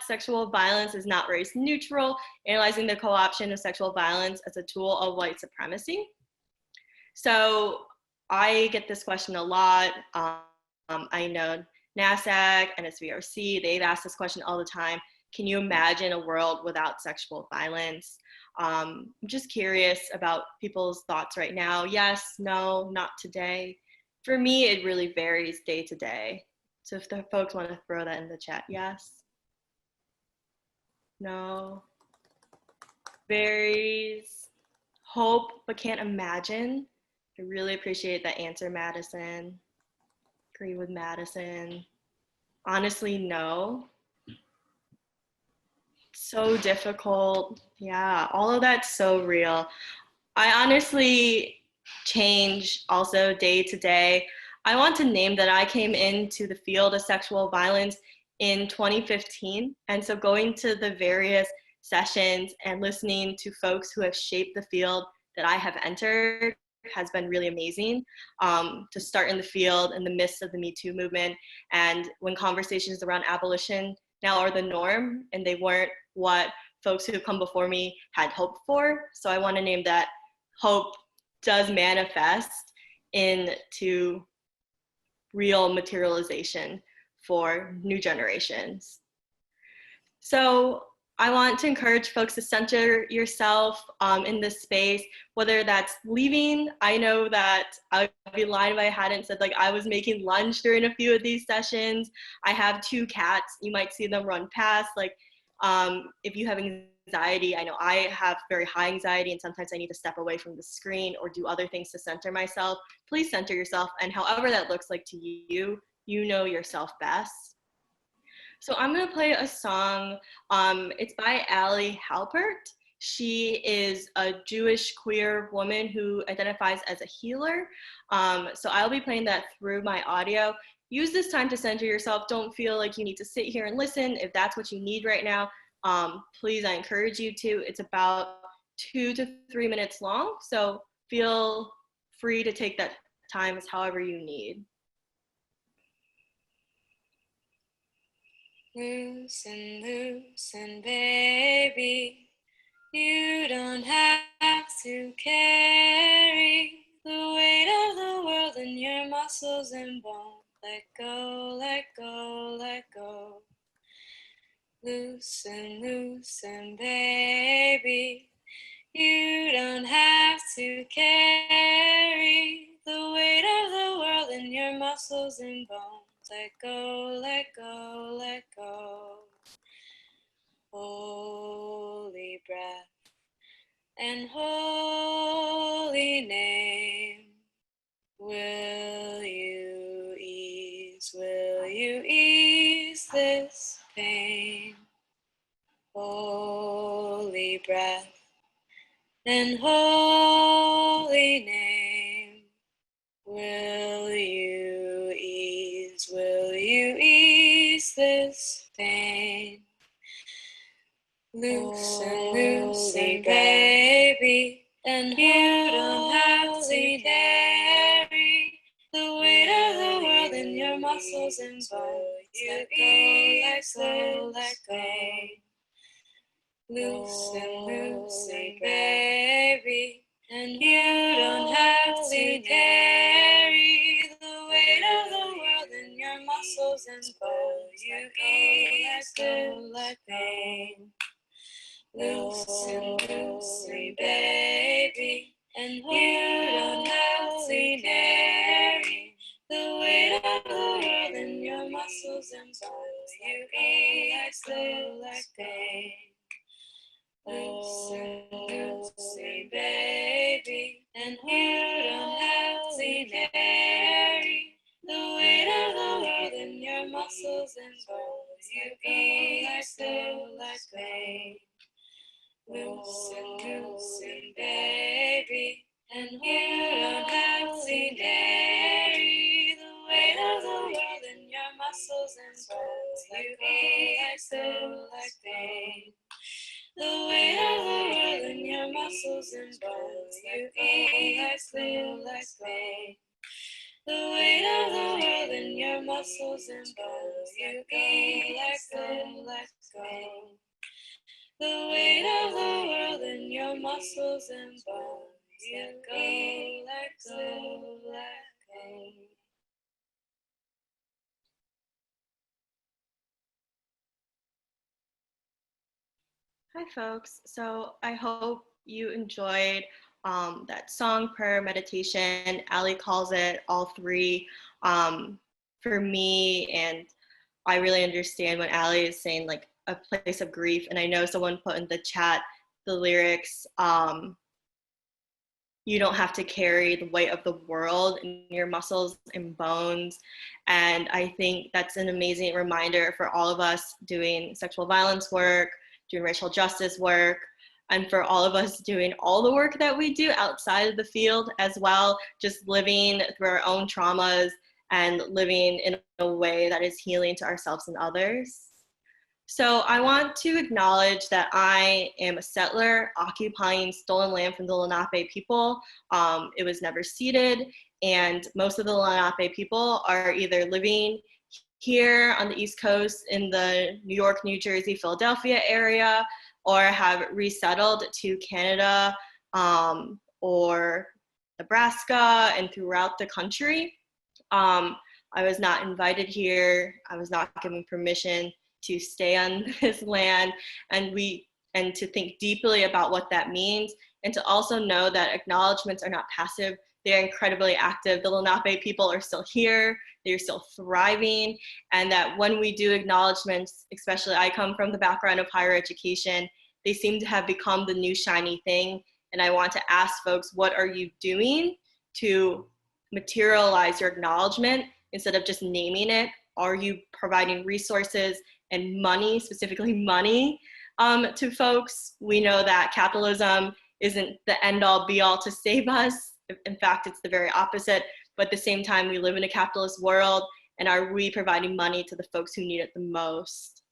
sexual violence is not race neutral, analyzing the co-option of sexual violence as a tool of white supremacy. So I get this question a lot. I know NASAC and SVRC, they've asked this question all the time. Can you imagine a world without sexual violence? I'm just curious about people's thoughts right now. Yes, no, not today. For me, it really varies day to day. So if the folks want to throw that in the chat, yes, no, varies, hope, but can't imagine. I really appreciate that answer, Madison. Agree with Madison. Honestly, no. So difficult. Yeah, all of that's so real. I honestly change also day to day. I want to name that I came into the field of sexual violence in 2015. And so going to the various sessions and listening to folks who have shaped the field that I have entered has been really amazing. To start in the field in the midst of the Me Too movement, and when conversations around abolition now are the norm and they weren't what folks who come before me had hoped for. So I want to name that hope does manifest into real materialization for new generations. So I want to encourage folks to center yourself in this space, whether that's leaving. I know that I'd be lying if I hadn't said like I was making lunch during a few of these sessions. I have 2 cats. You might see them run past. Like if you have anxiety, I know I have very high anxiety and sometimes I need to step away from the screen or do other things to center myself. Please center yourself, and however that looks like to you, you know yourself best. So I'm gonna play a song. It's by Ali Halpert. She is a Jewish queer woman who identifies as a healer. So I'll be playing that through my audio. Use this time to center yourself. Don't feel like you need to sit here and listen. If that's what you need right now, please, I encourage you to. It's about 2 to 3 minutes long. So feel free to take that time as however you need. Loosen, baby, you don't have to carry the weight of the world in your muscles and bones. Let go, let go, let go. Loosen, baby, you don't have to carry the weight of the world in your muscles and bones. Let go, let go, let go. Holy breath and holy name, will you ease this pain? Holy breath and holy name, will you ease this pain? Loosen, baby, and you don't have to carry the weight of the world in your muscles and bones. You ease, let go. Loosen, baby, and you don't have to carry the weight of the world in your muscles and bones. You ease, let go. Loosen, baby, and you don't have to carry the weight of the world in your muscles and bones. You ease, let go. Loosen, baby, and you don't have to carry the weight of the world in your muscles and bones. You ease, let go. Loosen, baby, and you don't have to carry the weight of the world in your muscles and bones. You ease, let go. The weight of the world in your muscles and bones. You ease, let go. The weight of the world in your muscles and bones. You ease, let go. The weight of the world in your muscles and bones. Let go, let go, let go. Hi, folks. So I hope you enjoyed that song, prayer, meditation. Ali calls it all three. For me, and I really understand when Ali is saying like a place of grief. And I know someone put in the chat the lyrics, you don't have to carry the weight of the world in your muscles and bones. And I think that's an amazing reminder for all of us doing sexual violence work, doing racial justice work, and for all of us doing all the work that we do outside of the field as well, just living through our own traumas and living in a way that is healing to ourselves and others. So I want to acknowledge that I am a settler occupying stolen land from the Lenape people. It was never ceded, and most of the Lenape people are either living here on the East Coast in the New York, New Jersey, Philadelphia area, or have resettled to Canada or Nebraska and throughout the country. I was not invited here. I was not given permission to stay on this land, and to think deeply about what that means, and to also know that acknowledgements are not passive. They're incredibly active. The Lenape people are still here. They're still thriving. And that when we do acknowledgements, especially I come from the background of higher education, they seem to have become the new shiny thing. And I want to ask folks, what are you doing to materialize your acknowledgement instead of just naming it? Are you providing resources and money, specifically money, to folks? We know that capitalism isn't the end all be all to save us. In fact, it's the very opposite. But at the same time, we live in a capitalist world, and are we providing money to the folks who need it the most?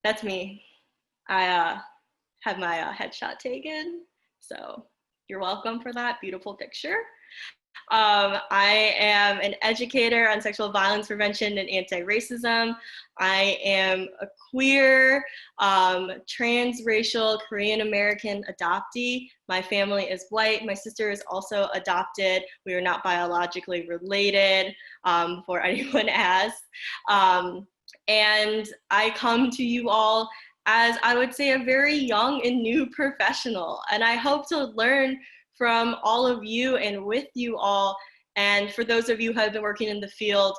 That's me. I had my headshot taken, so you're welcome for that beautiful picture. I am an educator on sexual violence prevention and anti-racism. I am a queer, transracial Korean American adoptee. My family is white. My sister is also adopted. We are not biologically related, before anyone asks. And I come to you all as, I would say, a very young and new professional. And I hope to learn from all of you and with you all. And for those of you who have been working in the field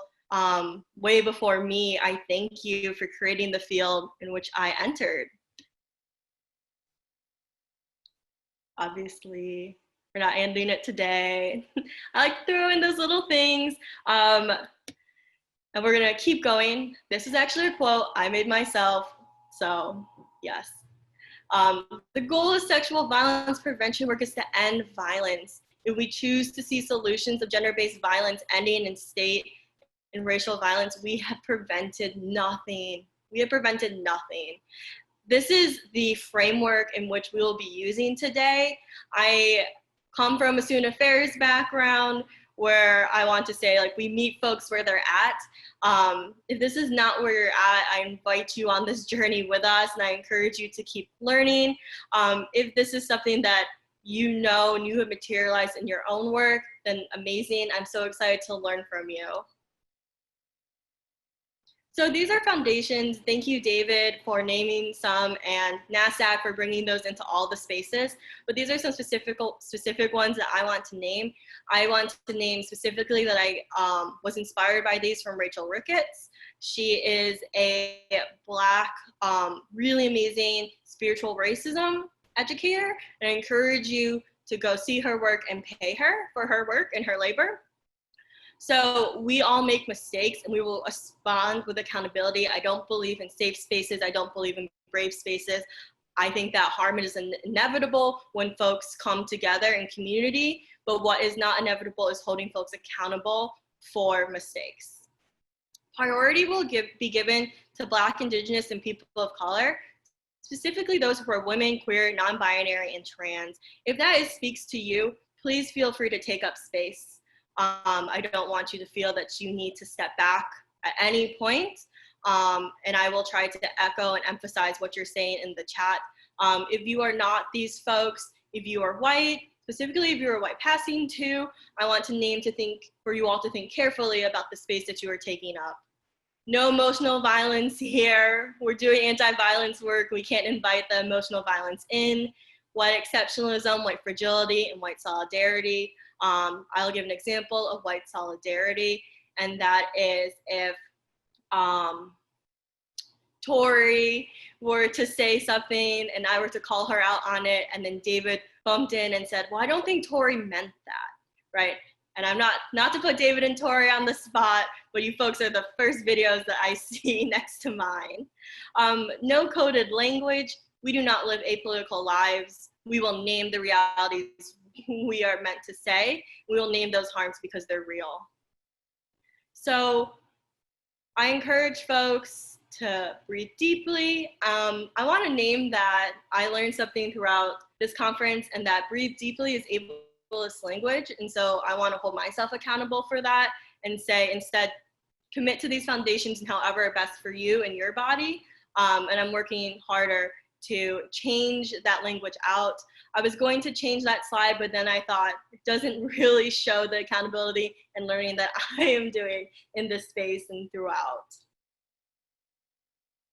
way before me, I thank you for creating the field in which I entered. Obviously, we're not ending it today. I like to throw in those little things. And we're gonna keep going. This is actually a quote I made myself, so yes. The goal of sexual violence prevention work is to end violence. If we choose to see solutions of gender-based violence ending in state and racial violence, we have prevented nothing. We have prevented nothing. This is the framework in which we will be using today. I come from a student affairs background where I want to say, like, we meet folks where they're at. If this is not where you're at, I invite you on this journey with us, and I encourage you to keep learning. If this is something that you know and you have materialized in your own work, then amazing. I'm so excited to learn from you. So these are foundations. Thank you, David, for naming some, and NASDAQ for bringing those into all the spaces. But these are some specific ones that I want to name. I want to name specifically that I was inspired by these from Rachel Ricketts. She is a Black, really amazing spiritual racism educator, and I encourage you to go see her work and pay her for her work and her labor. So we all make mistakes, and we will respond with accountability. I don't believe in safe spaces. I don't believe in brave spaces. I think that harm is inevitable when folks come together in community, but what is not inevitable is holding folks accountable for mistakes. Priority will be given to Black, Indigenous, and people of color, specifically those who are women, queer, non-binary, and trans. If that speaks to you, please feel free to take up space. I don't want you to feel that you need to step back at any point. and I will try to echo and emphasize what you're saying in the chat. If you are not these folks, if you are white, specifically if you're a white passing too, I want for you all to think carefully about the space that you are taking up. No emotional violence here. We're doing anti-violence work. We can't invite the emotional violence in. White exceptionalism, white fragility, and white solidarity. I'll give an example of white solidarity, and that is if Tori were to say something and I were to call her out on it, and then David bumped in and said, well, I don't think Tori meant that, right? And I'm not to put David and Tori on the spot, but you folks are the first videos that I see next to mine. No coded language. We do not live apolitical lives. We will name the realities we are meant to say. We will name those harms because they're real. So I encourage folks to breathe deeply. I want to name that I learned something throughout this conference, and that breathe deeply is ableist language. And so I want to hold myself accountable for that and say, instead, commit to these foundations and however best for you and your body. And I'm working harder to change that language out. I was going to change that slide, but then I thought it doesn't really show the accountability and learning that I am doing in this space and throughout.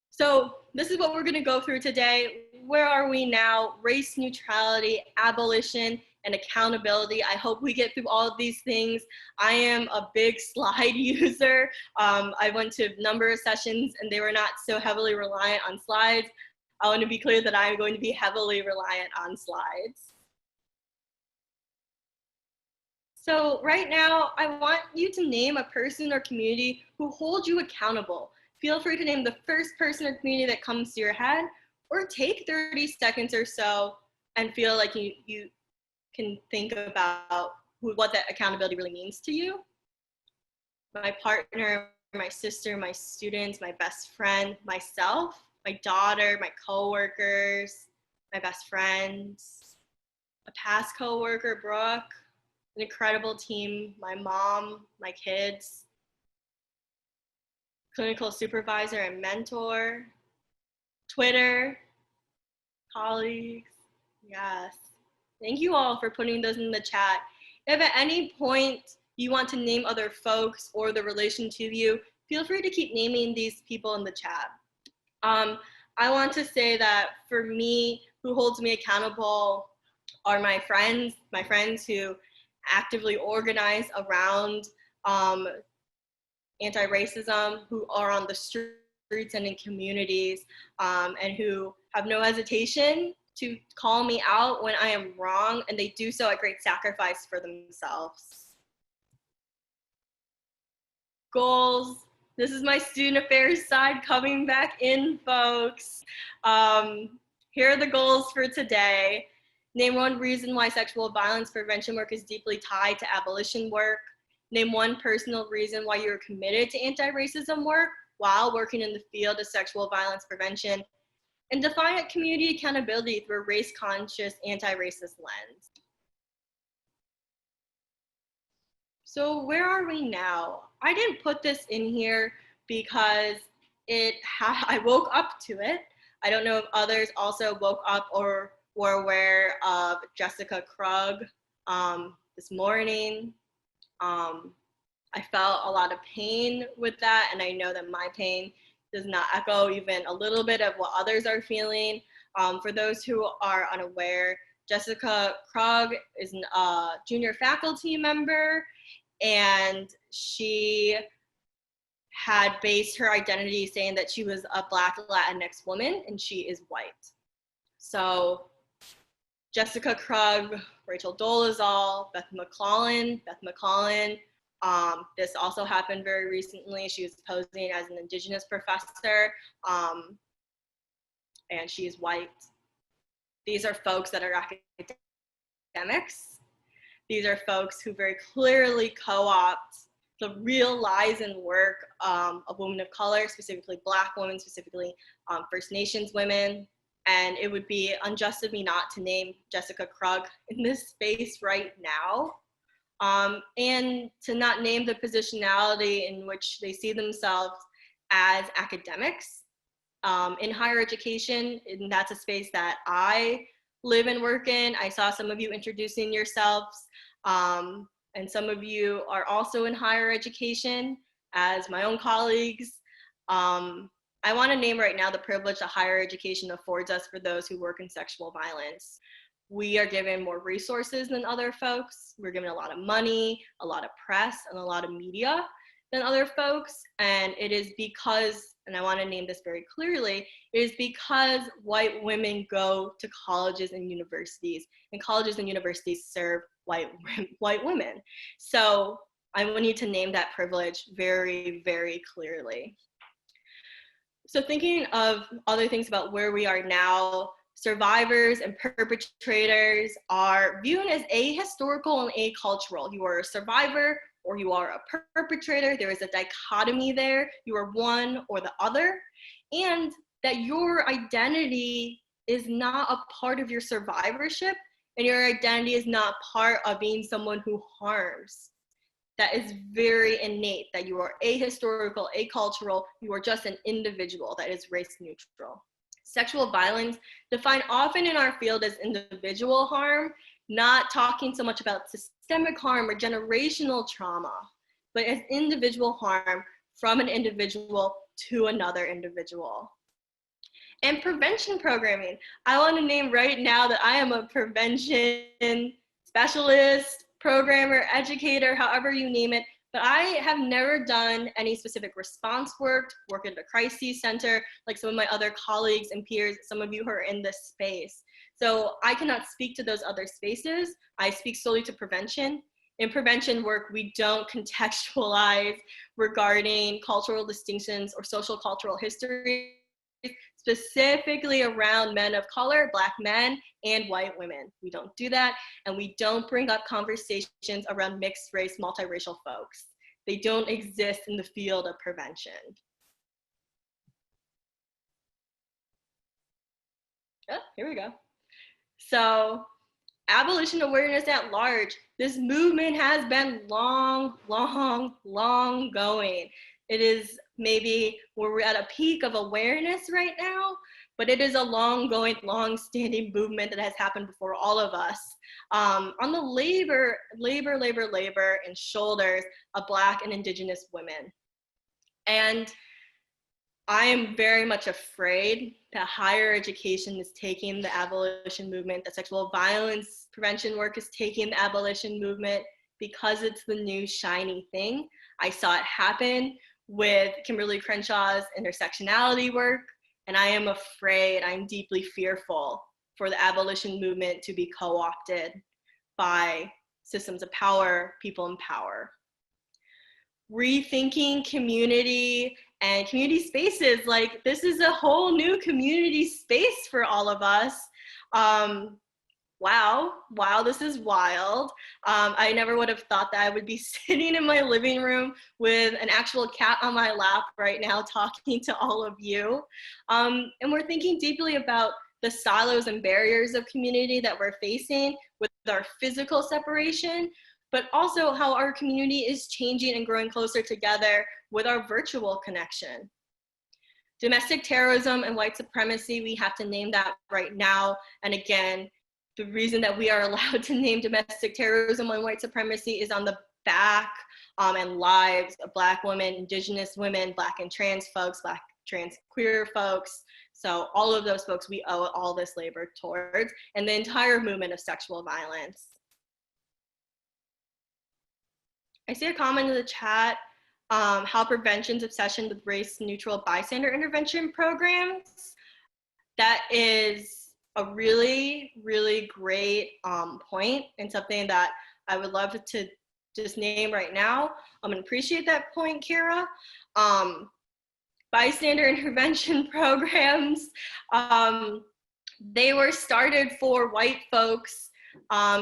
So this is what we're going to go through today. Where are we now? Race neutrality, abolition, and accountability. I hope we get through all of these things. I am a big slide user. I went to a number of sessions and they were not so heavily reliant on slides. I want to be clear that I'm going to be heavily reliant on slides. So right now, I want you to name a person or community who holds you accountable. Feel free to name the first person or community that comes to your head, or take 30 seconds or so and feel like you can think about what that accountability really means to you. My partner, my sister, my students, my best friend, myself, my daughter, my coworkers, my best friends, a past coworker, Brooke, an incredible team, my mom, my kids, clinical supervisor and mentor, Twitter, colleagues, yes. Thank you all for putting those in the chat. If at any point you want to name other folks or the relation to you, feel free to keep naming these people in the chat. I want to say that for me, who holds me accountable are my friends who actively organize around anti-racism, who are on the streets and in communities, and who have no hesitation to call me out when I am wrong, and they do so at great sacrifice for themselves. Goals. This is my student affairs side coming back in, folks. Here are the goals for today. Name one reason why sexual violence prevention work is deeply tied to abolition work. Name one personal reason why you're committed to anti-racism work while working in the field of sexual violence prevention. And define community accountability through a race-conscious, anti-racist lens. So where are we now? I didn't put this in here because I woke up to it. I don't know if others also woke up or were aware of Jessica Krug this morning. I felt a lot of pain with that, and I know that my pain does not echo even a little bit of what others are feeling. For those who are unaware, Jessica Krug is a junior faculty member, and she had based her identity saying that she was a Black Latinx woman and she is white. So Jessica Krug, Rachel Dolezal, Beth McClellan. This also happened very recently. She was posing as an Indigenous professor, and she is white. These are folks that are academics. These are folks who very clearly co-opt the real lies and work of women of color, specifically Black women, specifically First Nations women. And it would be unjust of me not to name Jessica Krug in this space right now. And to not name the positionality in which they see themselves as academics in higher education, and that's a space that I live and work in. I saw some of you introducing yourselves, and some of you are also in higher education as my own colleagues. I want to name right now the privilege that higher education affords us for those who work in sexual violence. We are given more resources than other folks. We're given a lot of money, a lot of press, and a lot of media than other folks. And it is because, and I want to name this very clearly, it is because white women go to colleges and universities serve white women. So I need to name that privilege very, very clearly. So thinking of other things about where we are now, survivors and perpetrators are viewed as ahistorical and acultural. You are a survivor or you are a perpetrator. There is a dichotomy there. You are one or the other. And that your identity is not a part of your survivorship, and your identity is not part of being someone who harms. That is very innate, that you are ahistorical, acultural, you are just an individual that is race neutral. Sexual violence, defined often in our field as individual harm, not talking so much about systemic harm or generational trauma, but as individual harm from an individual to another individual. And prevention programming. I want to name right now that I am a prevention specialist, programmer, educator, however you name it, but I have never done any specific response work at a crisis center like some of my other colleagues and peers, some of you who are in this space. So I cannot speak to those other spaces. I speak solely to prevention. In prevention work, we don't contextualize regarding cultural distinctions or social cultural history, specifically around men of color, Black men, and white women. We don't do that, and we don't bring up conversations around mixed race, multiracial folks. They don't exist in the field of prevention. Oh, here we go. So, abolition awareness at large. This movement has been long going. It is maybe we're at a peak of awareness right now, but it is a long-standing movement that has happened before all of us. On the labor and shoulders of Black and Indigenous women. And I am very much afraid that higher education is taking the abolition movement, that sexual violence prevention work is taking the abolition movement because it's the new shiny thing. I saw it happen with Kimberly Crenshaw's intersectionality work, and I am afraid, I'm deeply fearful for the abolition movement to be co-opted by systems of power, people in power. Rethinking community and community spaces, like this is a whole new community space for all of us. Wow, this is wild. I never would have thought that I would be sitting in my living room with an actual cat on my lap right now talking to all of you. And we're thinking deeply about the silos and barriers of community that we're facing with our physical separation, but also how our community is changing and growing closer together with our virtual connection. Domestic terrorism and white supremacy, we have to name that right now. And again, the reason that we are allowed to name domestic terrorism and white supremacy is on the back and lives of Black women, Indigenous women, Black and trans folks, Black trans queer folks. So all of those folks we owe all this labor towards, and the entire movement of sexual violence. I see a comment in the chat, how prevention's obsession with race-neutral bystander intervention programs. That is a really, really great point, and something that I would love to just name right now. I'm gonna appreciate that point, Kara. Bystander intervention programs, they were started for white folks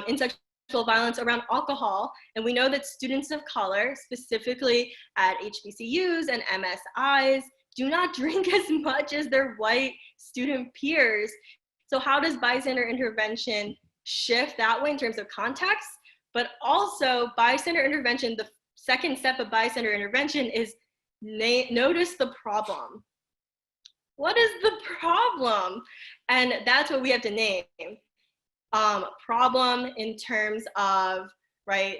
in sexual violence around alcohol, and we know that students of color, specifically at HBCUs and MSIs, do not drink as much as their white student peers. So how does bystander intervention shift that way in terms of context? But also bystander intervention, the second step of bystander intervention is Notice the problem. What is the problem? And that's what we have to name. Problem in terms of, right,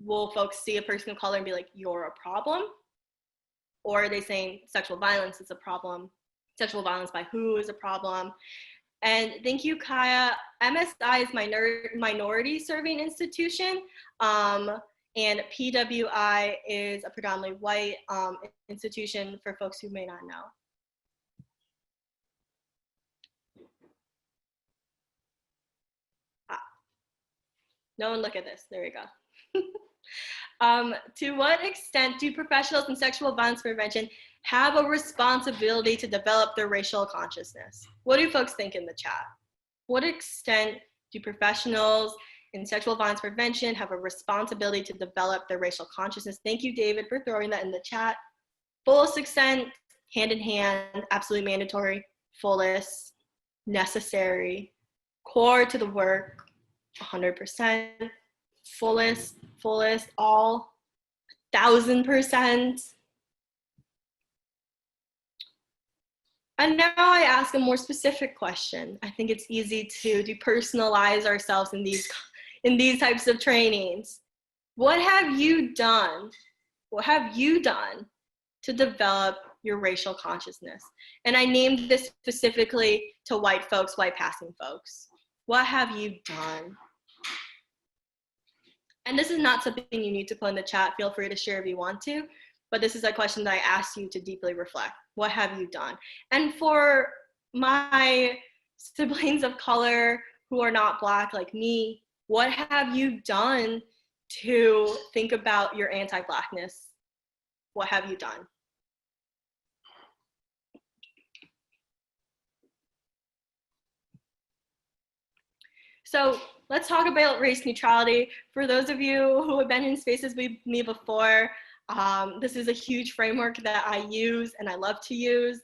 will folks see a person of color and be like, you're a problem? Or are they saying sexual violence is a problem? Sexual violence by who is a problem? And thank you, Kaya. MSI is minority serving institution, and PWI is a predominantly white institution for folks who may not know. No one look at this, there we go. To what extent do professionals in sexual violence prevention have a responsibility to develop their racial consciousness? What do folks think in the chat? What extent do professionals in sexual violence prevention have a responsibility to develop their racial consciousness? Thank you, David, for throwing that in the chat. Fullest extent, hand in hand, absolutely mandatory, fullest, necessary, core to the work, 100%, fullest, all, 1000%. And now I ask a more specific question. I think it's easy to depersonalize ourselves in these types of trainings. What have you done? What have you done to develop your racial consciousness? And I named this specifically to white folks, white passing folks. What have you done? And this is not something you need to put in the chat. Feel free to share if you want to, but this is a question that I ask you to deeply reflect. What have you done? And for my siblings of color who are not Black like me, what have you done to think about your anti-Blackness? What have you done? So let's talk about race neutrality. For those of you who have been in spaces with me before, this is a huge framework that I use and I love to use.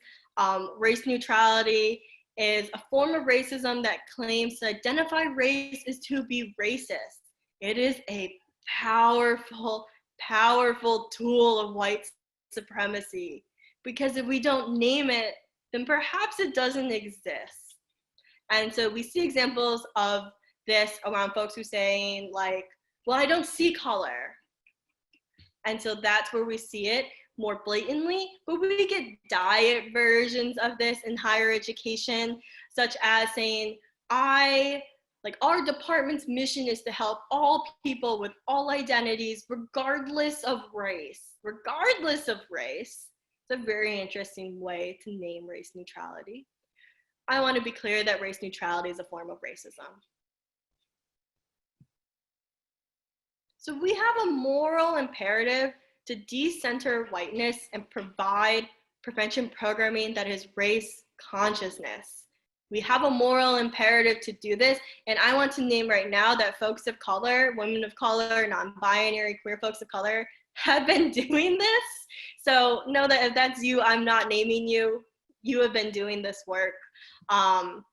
Race neutrality is a form of racism that claims to identify race is to be racist. It is a powerful, powerful tool of white supremacy, because if we don't name it, then perhaps it doesn't exist. And so we see examples of this around folks who saying like, well, I don't see color. And so that's where we see it more blatantly, but we get diet versions of this in higher education, such as saying, our department's mission is to help all people with all identities, regardless of race, regardless of race. It's a very interesting way to name race neutrality. I want to be clear that race neutrality is a form of racism. So we have a moral imperative to decenter whiteness and provide prevention programming that is race consciousness. We have a moral imperative to do this, and I want to name right now that folks of color, women of color, non-binary, queer folks of color have been doing this. So know that if that's you, I'm not naming you. You have been doing this work. But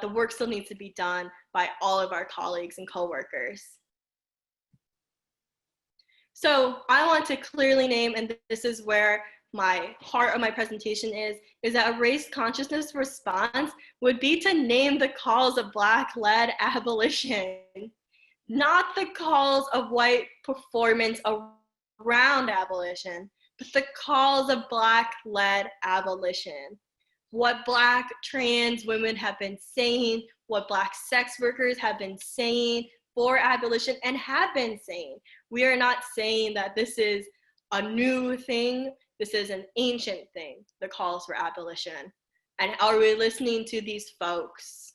the work still needs to be done by all of our colleagues and coworkers. So I want to clearly name, and this is where my heart of my presentation is that a race consciousness response would be to name the calls of Black-led abolition, not the calls of white performance around abolition, but the calls of Black-led abolition. What Black trans women have been saying, what Black sex workers have been saying for abolition and have been saying. We are not saying that this is a new thing, this is an ancient thing, the calls for abolition. And are we listening to these folks?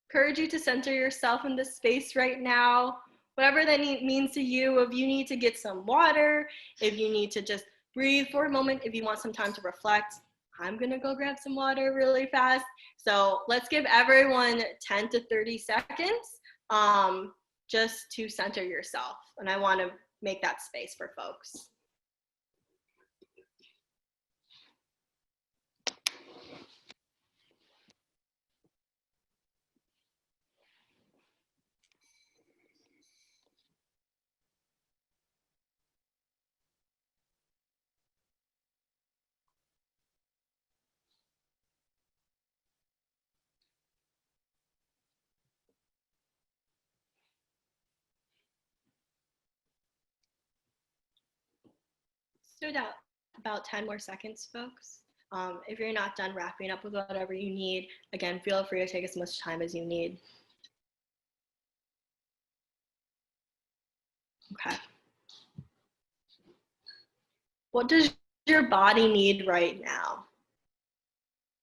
Encourage you to center yourself in this space right now. Whatever that means to you, if you need to get some water, if you need to just breathe for a moment, if you want some time to reflect, I'm gonna go grab some water really fast. So let's give everyone 10 to 30 seconds just to center yourself. And I wanna make that space for folks. So about 10 more seconds, folks. If you're not done wrapping up with whatever you need, again, feel free to take as much time as you need. Okay. What does your body need right now?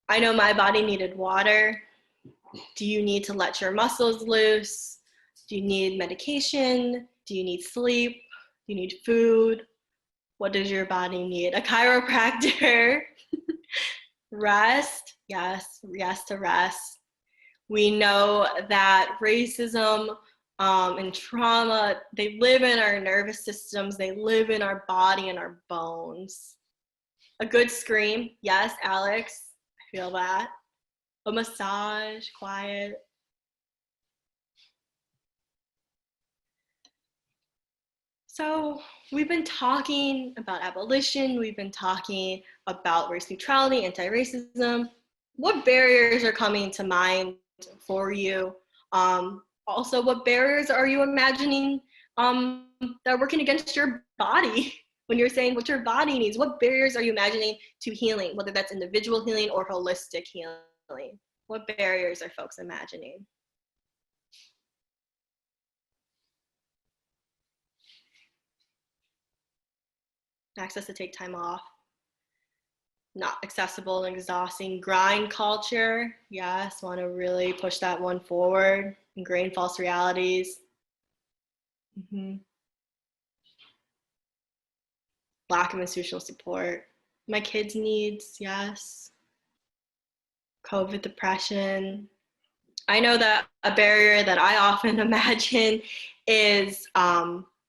I know my body needed water. Do you need to let your muscles loose? Do you need medication? Do you need sleep? Do you need food? What does your body need? A chiropractor? Rest? Yes, yes to rest. We know that racism and trauma, they live in our nervous systems, they live in our body and our bones. A good scream, yes, Alex, I feel that. A massage, quiet. So we've been talking about abolition, we've been talking about race neutrality, anti-racism. What barriers are coming to mind for you? Also, what barriers are you imagining that are working against your body? When you're saying what your body needs, what barriers are you imagining to healing, whether that's individual healing or holistic healing? What barriers are folks imagining? Access to take time off, not accessible and exhausting. Grind culture, yes, want to really push that one forward. Ingrained false realities. Lack of institutional support. My kids' needs, yes. COVID depression. I know that a barrier that I often imagine is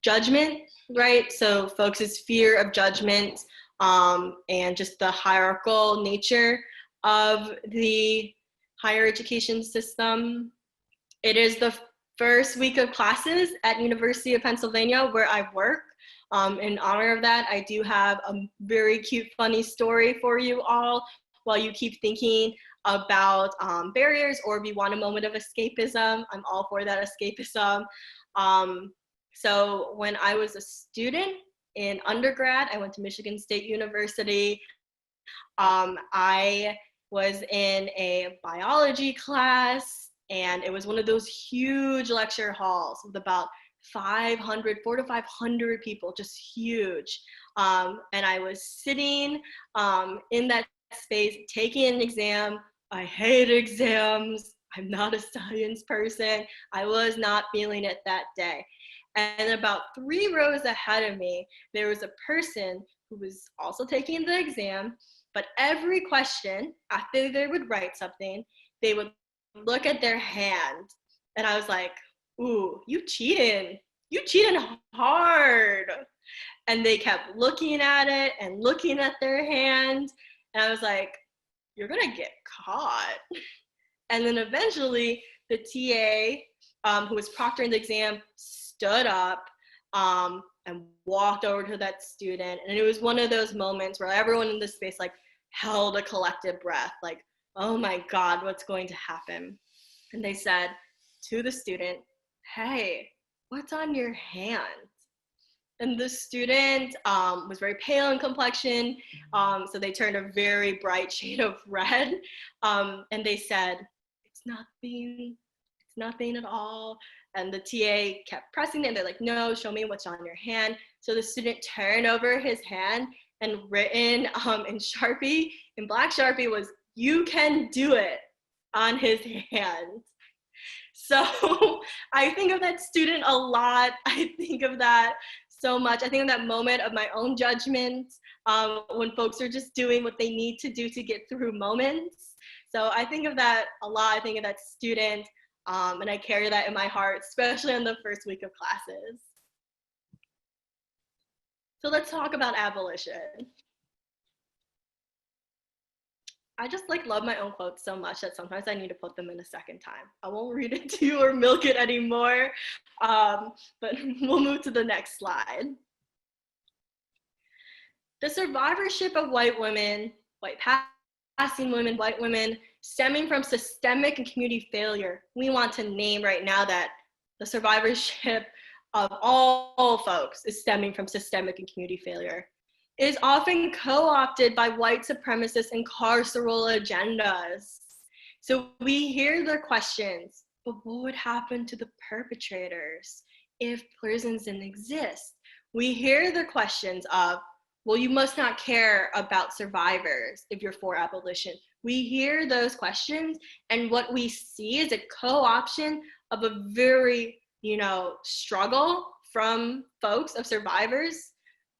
judgment, right? So folks' fear of judgment and just the hierarchical nature of the higher education system. It is the first week of classes at University of Pennsylvania where I work. In honor of that, I do have a very cute, funny story for you all while you keep thinking about barriers, or if you want a moment of escapism, I'm all for that escapism. So when I was a student in undergrad, I went to Michigan State University. I was in a biology class, and it was one of those huge lecture halls with about 400 to 500 people, just huge. And I was sitting in that space taking an exam. I hate exams. I'm not a science person. I was not feeling it that day. And about 3 rows ahead of me, there was a person who was also taking the exam, but every question, after they would write something, they would look at their hand. And I was like, ooh, you cheating. You cheating hard. And they kept looking at it and looking at their hand. And I was like, you're gonna get caught. And then eventually the TA who was proctoring the exam stood up and walked over to that student. And it was one of those moments where everyone in the space like held a collective breath, like, oh my God, what's going to happen? And they said to the student, hey, what's on your hand? And the student was very pale in complexion, so they turned a very bright shade of red, and they said, it's nothing at all. And the TA kept pressing it, and they're like, no, show me what's on your hand. So the student turned over his hand, and written in Sharpie, in black Sharpie, was, you can do it, on his hand. So I think of that student a lot. I think of that so much. I think of that moment of my own judgment when folks are just doing what they need to do to get through moments. So I think of that a lot. I think of that student, and I carry that in my heart, especially in the first week of classes. So let's talk about abolition. I just like love my own quotes so much that sometimes I need to put them in a second time. I won't read it to you or milk it anymore, but we'll move to the next slide. The survivorship of white women, white passing women, white women, stemming from systemic and community failure. We want to name right now that the survivorship of all folks is stemming from systemic and community failure. is often co-opted by white supremacist and carceral agendas. So we hear their questions, but what would happen to the perpetrators if prisons didn't exist? We hear the questions of, well, you must not care about survivors if you're for abolition. We hear those questions, and what we see is a co-option of a very, struggle from folks of survivors,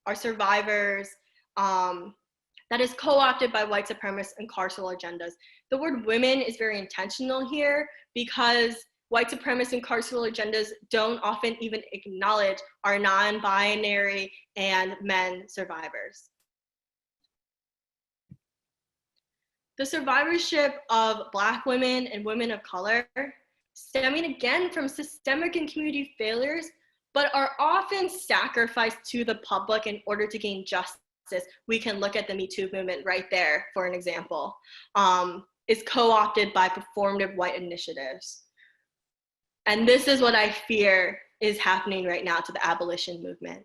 that is co-opted by white supremacist and carceral agendas. The word women is very intentional here because white supremacist and carceral agendas don't often even acknowledge our non-binary and men survivors. The survivorship of Black women and women of color, stemming again from systemic and community failures, but are often sacrificed to the public in order to gain justice. We can look at the Me Too movement right there for an example, is co-opted by performative white initiatives. And this is what I fear is happening right now to the abolition movement.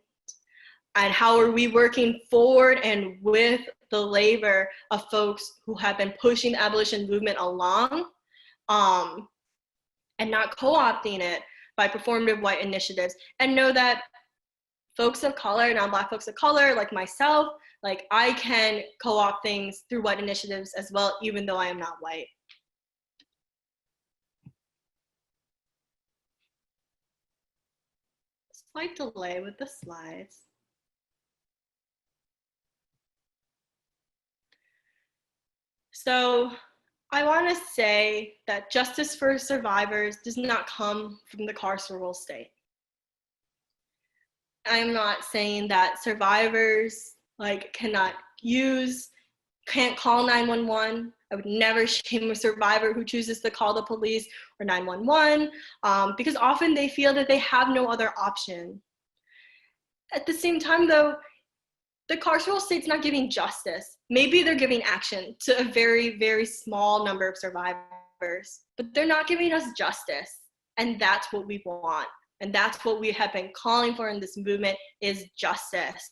And how are we working forward and with the labor of folks who have been pushing the abolition movement along, and not co-opting it by performative white initiatives, and know that folks of color, non-Black folks of color, like myself, like I can co-opt things through white initiatives as well, even though I am not white. Slight delay with the slides. So I want to say that justice for survivors does not come from the carceral state. I'm not saying that survivors can't call 911. I would never shame a survivor who chooses to call the police or 911 because often they feel that they have no other option. At the same time, though, the carceral state's not giving justice. Maybe they're giving action to a very, very small number of survivors, but they're not giving us justice. And that's what we want. And that's what we have been calling for in this movement is justice.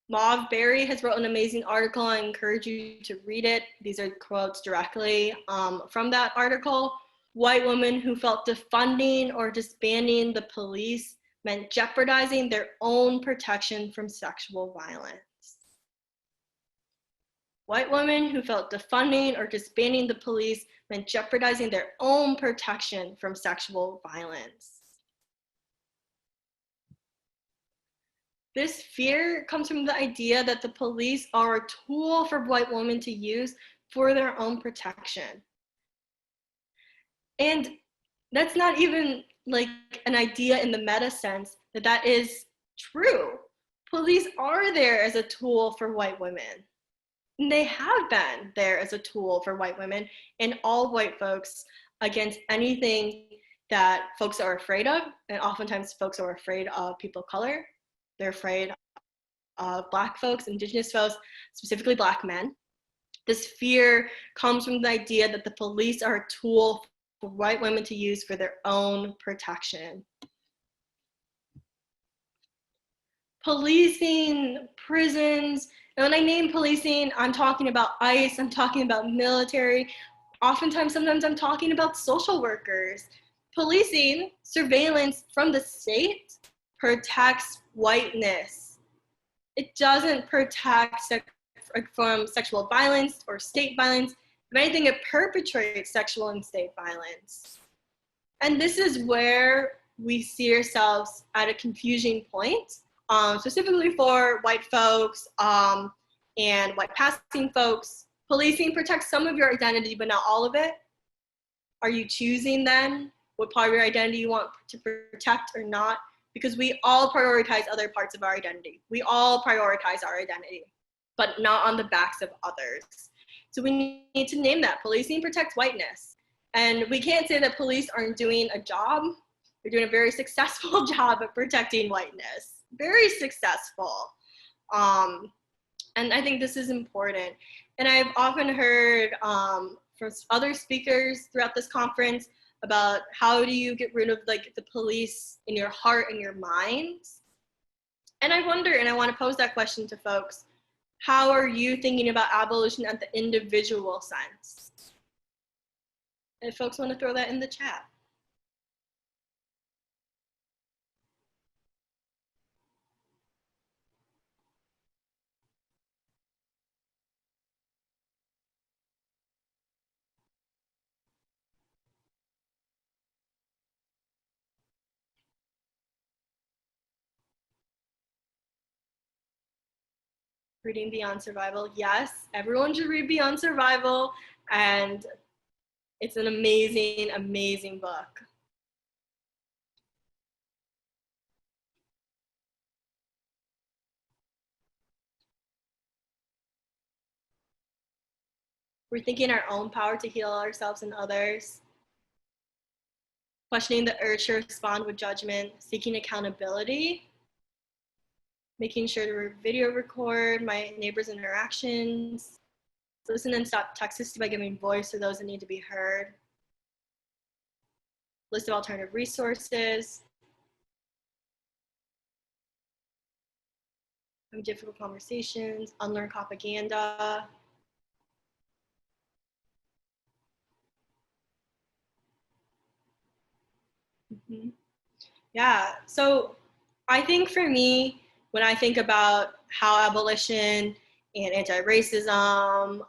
Mauve Berry has wrote an amazing article. I encourage you to read it. These are quotes directly from that article. White women who felt defunding or disbanding the police meant jeopardizing their own protection from sexual violence. White women who felt defunding or disbanding the police meant jeopardizing their own protection from sexual violence. This fear comes from the idea that the police are a tool for white women to use for their own protection. And that's not even like an idea in the meta sense that that is true. Police are there as a tool for white women. And they have been there as a tool for white women and all white folks against anything that folks are afraid of. And oftentimes folks are afraid of people of color. They're afraid of Black folks, Indigenous folks, specifically Black men. This fear comes from the idea that the police are a tool for white women to use for their own protection. Policing, prisons, and when I name policing, I'm talking about ICE, I'm talking about military. Sometimes I'm talking about social workers. Policing, surveillance from the state protects whiteness. It doesn't protect from sexual violence or state violence. If anything, it perpetrates sexual and state violence. And this is where we see ourselves at a confusing point, specifically for white folks and white passing folks. Policing protects some of your identity, but not all of it. Are you choosing then what part of your identity you want to protect or not? Because we all prioritize other parts of our identity. We all prioritize our identity, but not on the backs of others. So we need to name that. Policing protects whiteness. And we can't say that police aren't doing a job. They're doing a very successful job at protecting whiteness. Very successful. And I think this is important. And I've often heard from other speakers throughout this conference about how do you get rid of like the police in your heart and your mind. And I wonder, and I want to pose that question to folks, how are you thinking about abolition at the individual sense? If folks want to throw that in the chat. Reading Beyond Survival. Yes, everyone should read Beyond Survival, and it's an amazing, amazing book. We're thinking our own power to heal ourselves and others, questioning the urge to respond with judgment, seeking accountability, making sure to video record my neighbors' interactions, listen and stop toxicity by giving voice to those that need to be heard, list of alternative resources, have difficult conversations, unlearn propaganda. Mm-hmm. Yeah, so I think for me, when I think about how abolition and anti-racism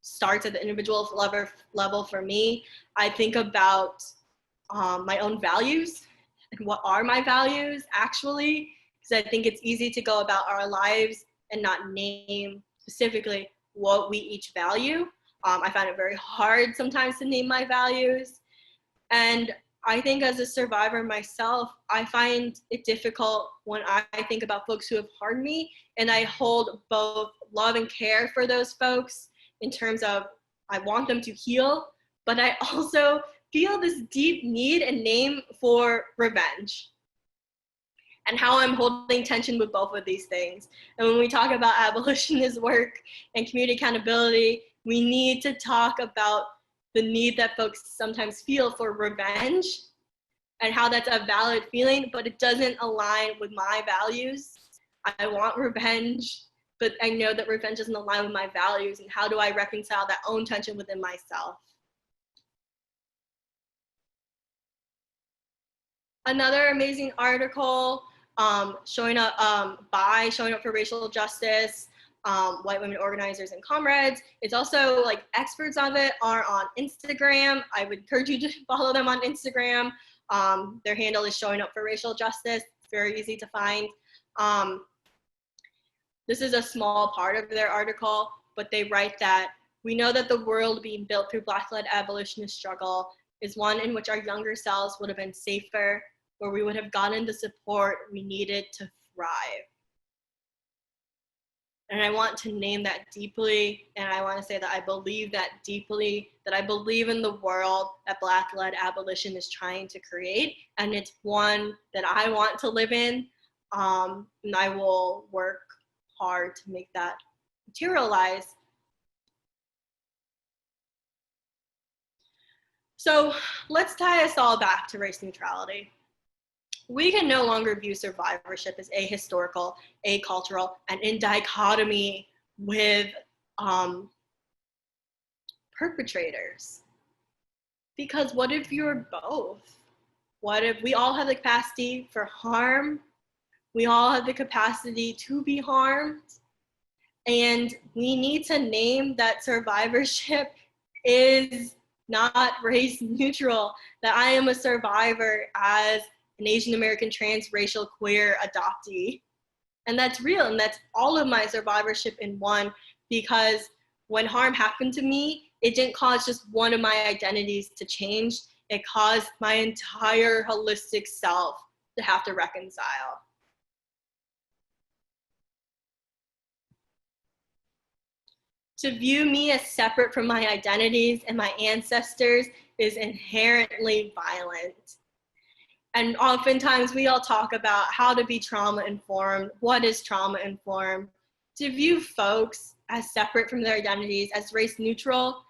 starts at the individual level for me, I think about my own values and what are my values actually, because I think it's easy to go about our lives and not name specifically what we each value. I find it very hard sometimes to name my values. And I think as a survivor myself, I find it difficult when I think about folks who have harmed me, and I hold both love and care for those folks in terms of I want them to heal, but I also feel this deep need and name for revenge, and how I'm holding tension with both of these things. And when we talk about abolitionist work and community accountability, we need to talk about the need that folks sometimes feel for revenge and how that's a valid feeling, but it doesn't align with my values. I want revenge, but I know that revenge doesn't align with my values, and how do I reconcile that own tension within myself? Another amazing article showing up for racial justice, white women organizers and comrades. It's also like experts of it are on Instagram. I would encourage you to follow them on Instagram. Their handle is showing up for racial justice. It's very easy to find. This is a small part of their article, but they write that we know that the world being built through Black-led abolitionist struggle is one in which our younger selves would have been safer, where we would have gotten the support we needed to thrive. And I want to name that deeply, and I want to say that I believe that deeply, that I believe in the world that Black-led abolition is trying to create, and it's one that I want to live in, and I will work hard to make that materialize. So let's tie us all back to race neutrality. We can no longer view survivorship as ahistorical, acultural, and in dichotomy with perpetrators. Because what if you're both? What if we all have the capacity for harm? We all have the capacity to be harmed. And we need to name that survivorship is not race neutral, that I am a survivor as an Asian American transracial queer adoptee. And that's real, and that's all of my survivorship in one, because when harm happened to me, it didn't cause just one of my identities to change, it caused my entire holistic self to have to reconcile. To view me as separate from my identities and my ancestors is inherently violent. And oftentimes we all talk about how to be trauma informed, what is trauma informed. To view folks as separate from their identities, as race neutral,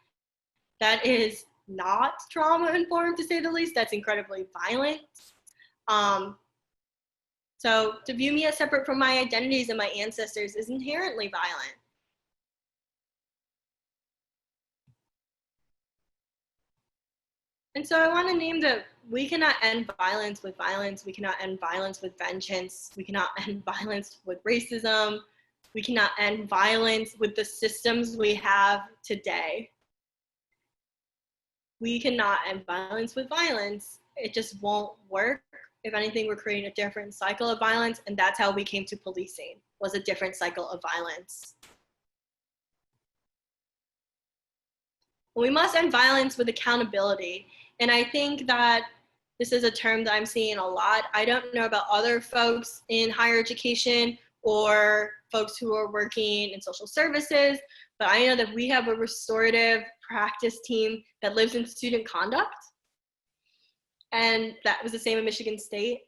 that is not trauma informed, to say the least. That's incredibly violent. So to view me as separate from my identities and my ancestors is inherently violent. And so I want to name that we cannot end violence with violence. We cannot end violence with vengeance. We cannot end violence with racism. We cannot end violence with the systems we have today. We cannot end violence with violence. It just won't work. If anything, we're creating a different cycle of violence, and that's how we came to policing, was a different cycle of violence. We must end violence with accountability. And I think that this is a term that I'm seeing a lot. I don't know about other folks in higher education or folks who are working in social services, but I know that we have a restorative practice team that lives in student conduct. And that was the same in Michigan State.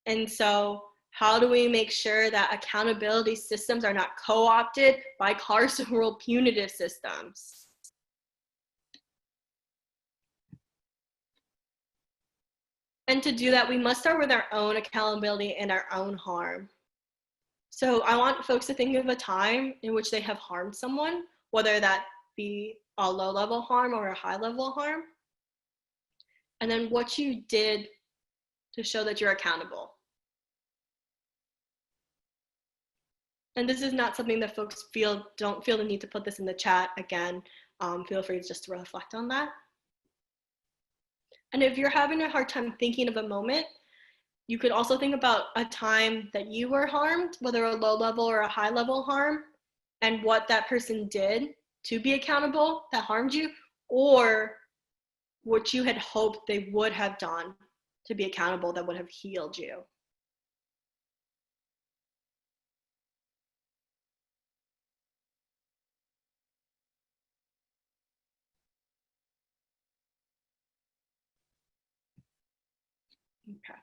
And so how do we make sure that accountability systems are not co-opted by carceral punitive systems? And to do that, we must start with our own accountability and our own harm. So I want folks to think of a time in which they have harmed someone, whether that be a low-level harm or a high-level harm, and then what you did to show that you're accountable. And this is not something that folks don't feel the need to put this in the chat. Again, feel free just to reflect on that. And if you're having a hard time thinking of a moment, you could also think about a time that you were harmed, whether a low level or a high level harm, and what that person did to be accountable that harmed you, or what you had hoped they would have done to be accountable that would have healed you. Okay.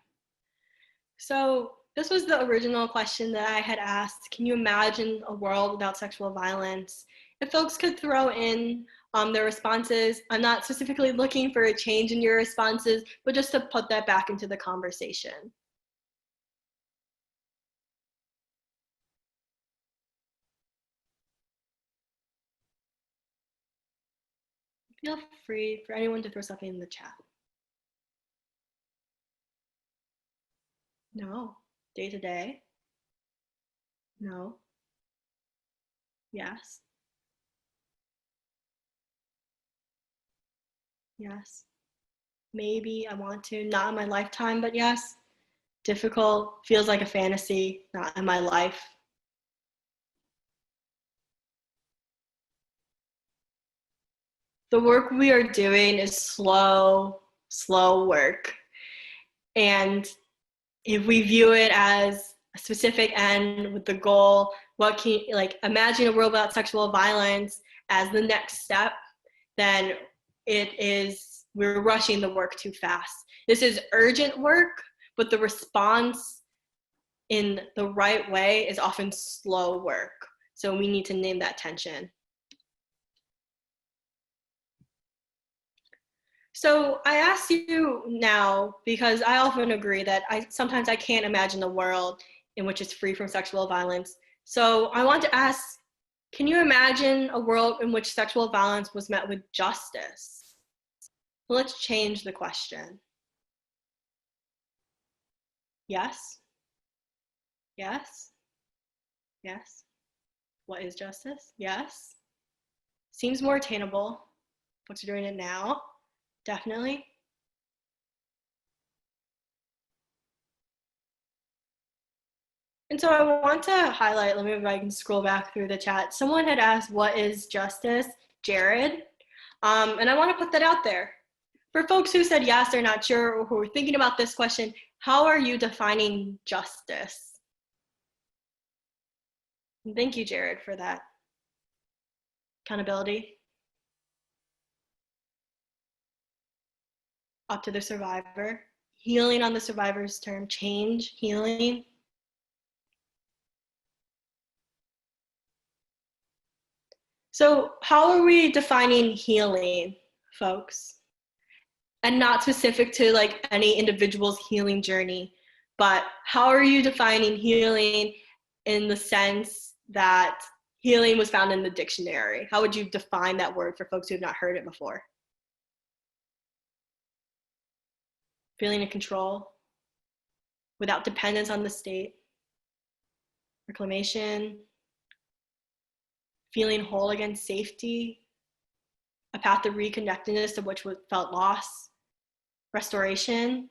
So this was the original question that I had asked. Can you imagine a world without sexual violence? If folks could throw in their responses, I'm not specifically looking for a change in your responses, but just to put that back into the conversation. Feel free for anyone to throw something in the chat. No. Day to day? No. Yes. Yes. Maybe I want to, not in my lifetime, but yes. Difficult, feels like a fantasy, not in my life. The work we are doing is slow work. And if we view it as a specific end with the goal, what can, like, imagine a world without sexual violence as the next step, then we're rushing the work too fast. This is urgent work, but the response in the right way is often slow work. So we need to name that tension. So I ask you now, because I often agree that sometimes I can't imagine a world in which it's free from sexual violence. So I want to ask, can you imagine a world in which sexual violence was met with justice? Well, let's change the question. Yes? Yes? Yes? What is justice? Yes? Seems more attainable. Folks are doing it now. Definitely. And so I want to highlight, let me, if I can scroll back through the chat. Someone had asked, what is justice? Jared. And I want to put that out there. For folks who said yes, they're not sure, or who are thinking about this question, how are you defining justice? And thank you, Jared, for that. Accountability. Up to the survivor. Healing on the survivor's term. Change, healing. So how are we defining healing, folks? and not specific to like any individual's healing journey, but how are you defining healing in the sense that healing was found in the dictionary? How would you define that word for folks who have not heard it before? Feeling in control without dependence on the state, reclamation, feeling whole against safety, a path of reconnectedness to which felt loss, restoration,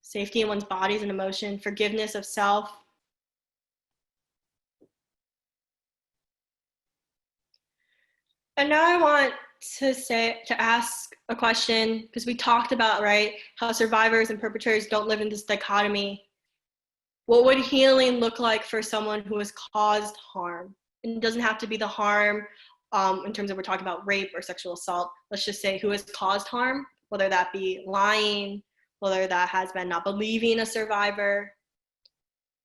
safety in one's bodies and emotion, forgiveness of self. And now I want to ask a question, because we talked about, right, how survivors and perpetrators don't live in this dichotomy. What would healing look like for someone who has caused harm? And it doesn't have to be the harm in terms of we're talking about rape or sexual assault. Let's just say who has caused harm, whether that be lying, whether that has been not believing a survivor.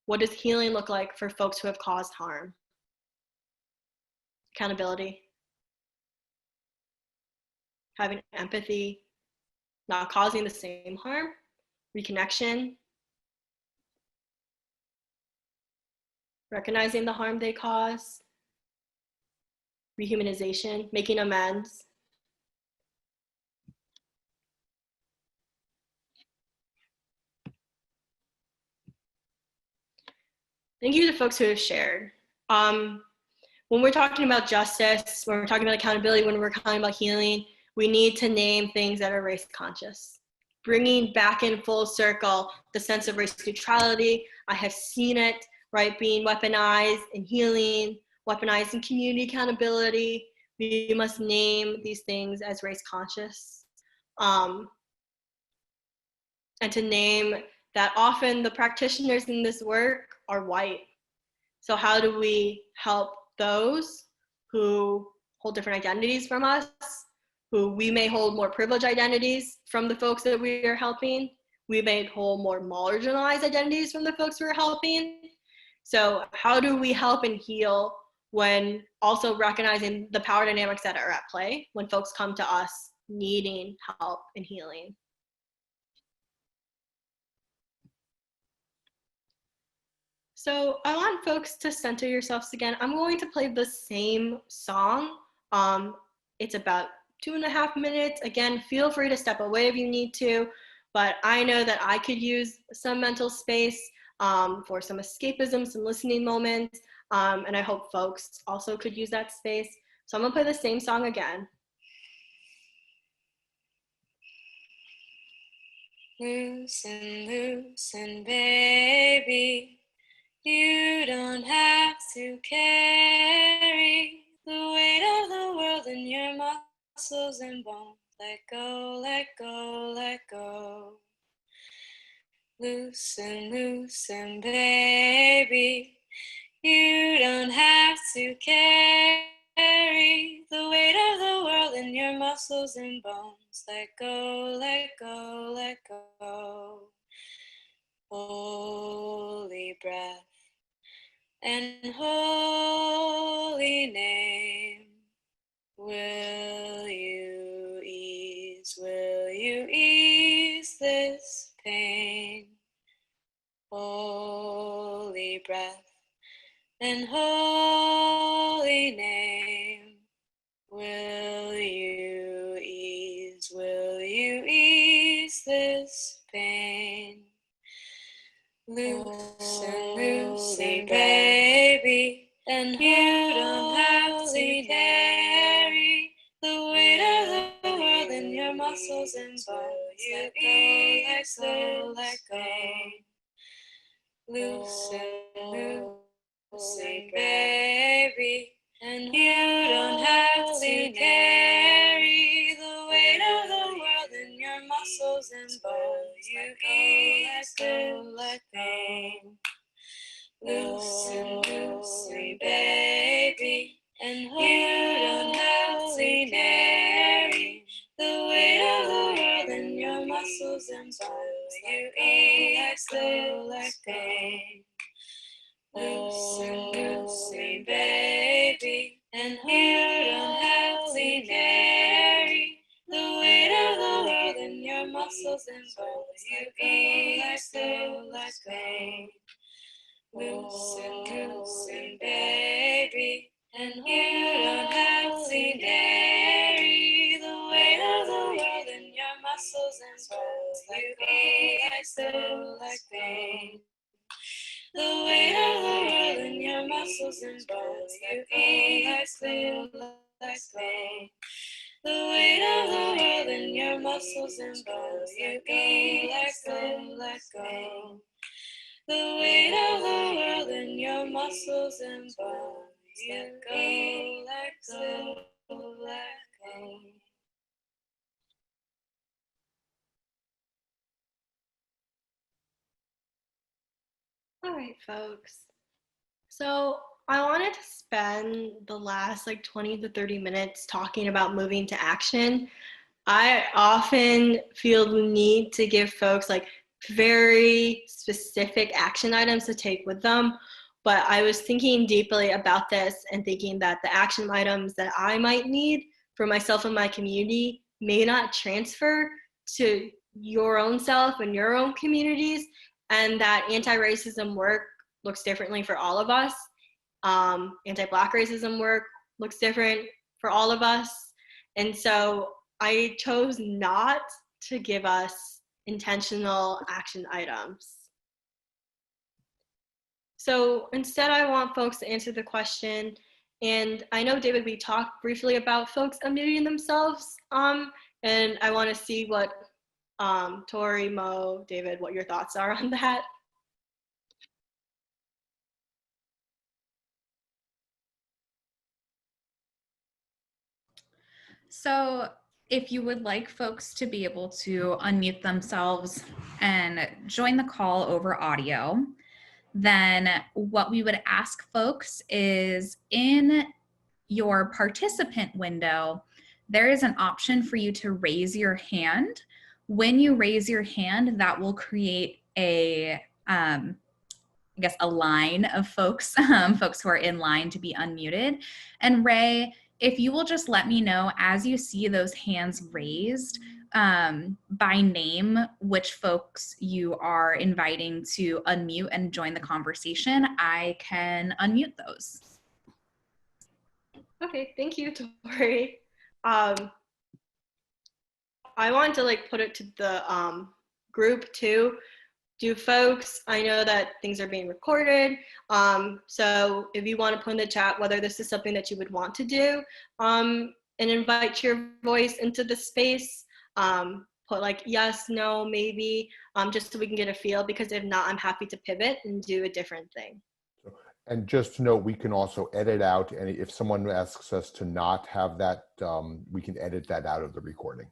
What does healing look like for folks who have caused harm? Accountability, having empathy, not causing the same harm, reconnection, recognizing the harm they caused, rehumanization, making amends. Thank you to folks who have shared. When we're talking about justice, when we're talking about accountability, when we're talking about healing, we need to name things that are race conscious. Bringing back in full circle the sense of race neutrality. I have seen it, right, being weaponized in healing, weaponized in community accountability. We must name these things as race conscious. And to name that often the practitioners in this work are white. So how do we help those who hold different identities from us, who we may hold more privileged identities from the folks that we are helping? We may hold more marginalized identities from the folks we're helping. So how do we help and heal when also recognizing the power dynamics that are at play when folks come to us needing help and healing? So I want folks to center yourselves again. I'm going to play the same song. It's about 2.5 minutes. Again, feel free to step away if you need to, but I know that I could use some mental space for some escapism, some listening moments, and I hope folks also could use that space. So I'm gonna play the same song again. Loosen, loosen, baby. You don't have to carry the weight of the world in your muscles and bones. Let go, let go, let go. Loosen, loosen, baby. You don't have to carry the weight of the world in your muscles and bones. Let go, let go, let go. Holy breath and holy name, will you ease this pain? Holy breath and holy name, will you ease this pain? Loosen, loosen, baby, and you don't have to carry the weight of the world in your muscles and bones. Let go, let go. Loosen, loosen, baby, and you don't have to carry the weight of the world in your muscles and bones. You ease the pain. Loosen, loosen, baby, and you don't have to carry the weight of the world in your muscles and bones. You ease the pain. Loosen, loosen, baby, and you don't have to carry the muscles and bones. You exhale like pain. Loosen, baby, and you don't have to carry the weight of the world in your muscles and bones. You exhale like pain. The weight of the world in your muscles and bones. You exhale like pain. The weight of the world in your muscles and bones. You exhale like pain. The weight of the world in your muscles and bones. Let go, let go, let go. All right, folks. So I wanted to spend the last like 20 to 30 minutes talking about moving to action. I often feel the need to give folks like very specific action items to take with them. But I was thinking deeply about this and thinking that the action items that I might need for myself and my community may not transfer to your own self and your own communities, and that anti-racism work looks differently for all of us. Anti-Black racism work looks different for all of us. And so I chose not to give us intentional action items. So instead, I want folks to answer the question. And I know, David, we talked briefly about folks unmuting themselves. And I want to see what Tori, Mo, David, what your thoughts are on that. So if you would like folks to be able to unmute themselves and join the call over audio, then what we would ask folks is in your participant window, there is an option for you to raise your hand. When you raise your hand, that will create a, I guess, a line of folks, folks who are in line to be unmuted. And Ray, if you will just let me know as you see those hands raised by name, which folks you are inviting to unmute and join the conversation, I can unmute those. Okay, thank you, Tori. I want to like put it to the group too. Do folks, I know that things are being recorded, so if you want to put in the chat whether this is something that you would want to do and invite your voice into the space, put like yes, no, maybe, just so we can get a feel, because if not, I'm happy to pivot and do a different thing. And just to note, we can also edit out, and if someone asks us to not have that, we can edit that out of the recording.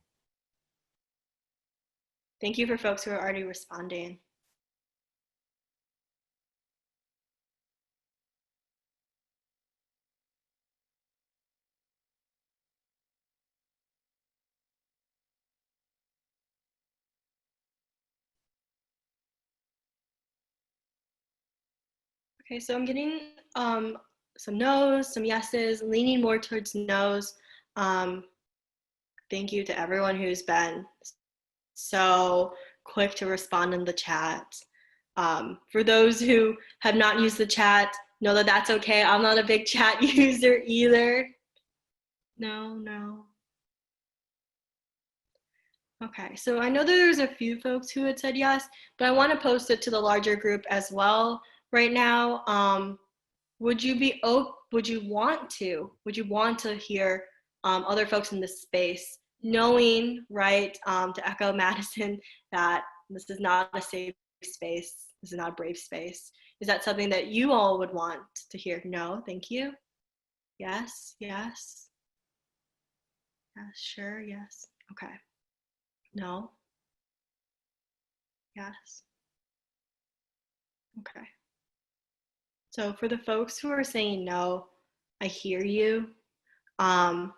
Thank you for folks who are already responding. Okay, so I'm getting some no's, some yeses, leaning more towards no's. Thank you to everyone who's been so quick to respond in the chat. For those who have not used the chat, know that that's okay. I'm not a big chat user either. No. Okay, so I know that there's a few folks who had said yes, but I want to post it to the larger group as well right now. Would you want to hear other folks in this space, knowing, right, to echo Madison, that this is not a safe space, this is not a brave space? Is that something that you all would want to hear? No, thank you. Yes, sure, yes. Okay. No. Yes. Okay. So for the folks who are saying no, I hear you. Know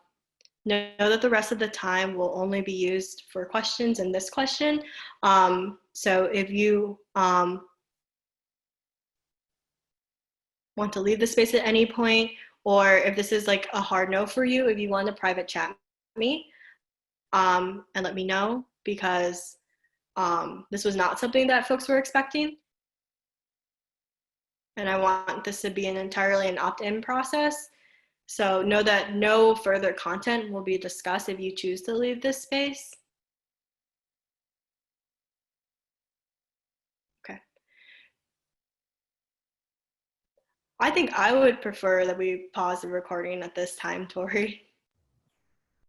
that the rest of the time will only be used for questions in this question. So if you want to leave the space at any point, or if this is like a hard no for you, if you want to private chat me and let me know, because This was not something that folks were expecting. And I want this to be entirely an opt-in process. So know that no further content will be discussed if you choose to leave this space. Okay. I think I would prefer that we pause the recording at this time, Tori.